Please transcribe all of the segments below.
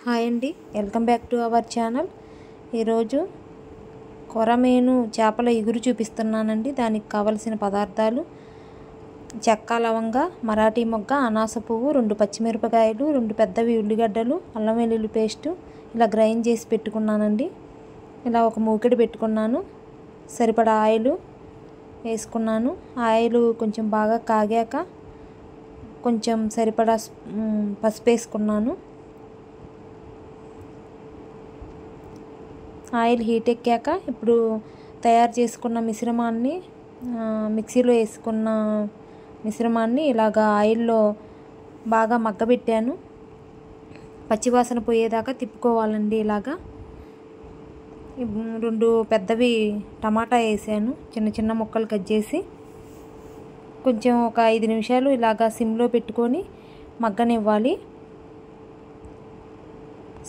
Hi అండి, welcome back to our channel. ఈరోజు కొరమేను చేపల ఇగురు చూపిస్తున్నానండి. దానికి కావలసిన పదార్థాలు: చెక్క, లవంగ, మరాఠీ మొగ్గ, అనాస పువ్వు, 2 పచ్చిమిరపకాయలు, 2 పెద్దవి ఉల్లిగడ్డలు, అల్లం వెల్లుల్లి పేస్టు ఇలా గ్రైండ్ చేసి పెట్టుకున్నానండి. ఇలా ఒక మూకిడి పెట్టుకున్నాను. సరిపడా ఆయిల్ వేసుకున్నాను. ఆయిల్ కొంచెం బాగా కాగాక కొంచెం సరిపడా పసుపు వేసుకున్నాను. ఆయిల్ హీట్ ఎక్కాక ఇప్పుడు తయారు చేసుకున్న మిశ్రమాన్ని మిక్సీలో వేసుకున్న మిశ్రమాన్ని ఇలాగా ఆయిల్లో బాగా మగ్గబెట్టాను. పచ్చివాసన పోయేదాకా తిప్పుకోవాలండి. ఇలాగా 2 పెద్దవి టమాటా వేసాను, చిన్న చిన్న ముక్కలు కట్ చేసి. కొంచెం ఒక 5 నిమిషాలు ఇలాగా సిమ్లో పెట్టుకొని మగ్గనివ్వాలి.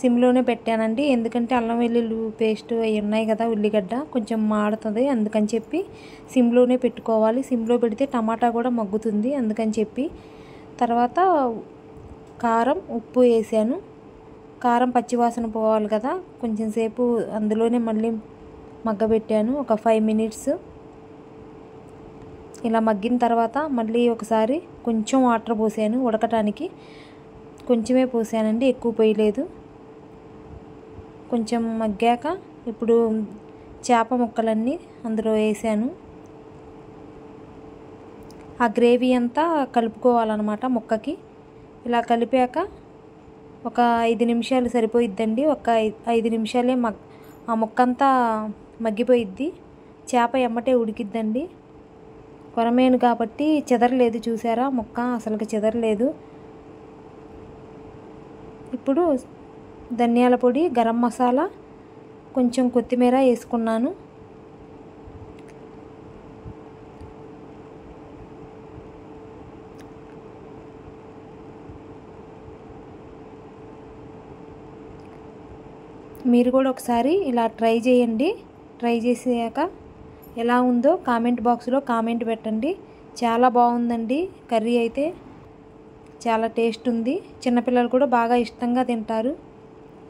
సిమ్లోనే పెట్టానండి, ఎందుకంటే అల్లం వెల్లుల్లి పేస్ట్ అవి ఉన్నాయి కదా, ఉల్లిగడ్డ కొంచెం మాడుతుంది, అందుకని చెప్పి సిమ్లోనే పెట్టుకోవాలి. సిమ్లో పెడితే టమాటా కూడా మగ్గుతుంది, అందుకని చెప్పి. తర్వాత కారం, ఉప్పు వేసాను. కారం పచ్చివాసన పోవాలి కదా, కొంచెం సేపు అందులోనే మళ్ళీ మగ్గబెట్టాను, ఒక 5 మినిట్స్. ఇలా మగ్గిన తర్వాత మళ్ళీ ఒకసారి కొంచెం వాటర్ పోసాను ఉడకటానికి. కొంచెమే పోసానండి, ఎక్కువ పోయలేదు. కొంచెం మగ్గాక ఇప్పుడు చేప ముక్కలన్నీ అందులో వేసాను. ఆ గ్రేవీ అంతా కలుపుకోవాలన్నమాట ముక్కకి. ఇలా కలిపాక ఒక 5 నిమిషాలు సరిపోయిద్దండి. ఒక 5 నిమిషాలే ఆ ముక్క అంతా మగ్గిపోయిద్ది. చేప ఎమ్మటే ఉడికిద్దండి. కొరమేను కాబట్టి చెదరలేదు, చూసారా, ముక్క అసలుకి చెదరలేదు. ఇప్పుడు ధనియాల పొడి, గరం మసాలా, కొంచెం కొత్తిమీర వేసుకున్నాను. మీరు కూడా ఒకసారి ఇలా ట్రై చేయండి. ట్రై చేసాక ఎలా ఉందో కామెంట్ బాక్స్లో కామెంట్ పెట్టండి. చాలా బాగుందండి కర్రీ అయితే, చాలా టేస్ట్ ఉంది. చిన్నపిల్లలు కూడా బాగా ఇష్టంగా తింటారు.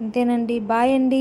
అంతేనండి, బాయ్ అండి.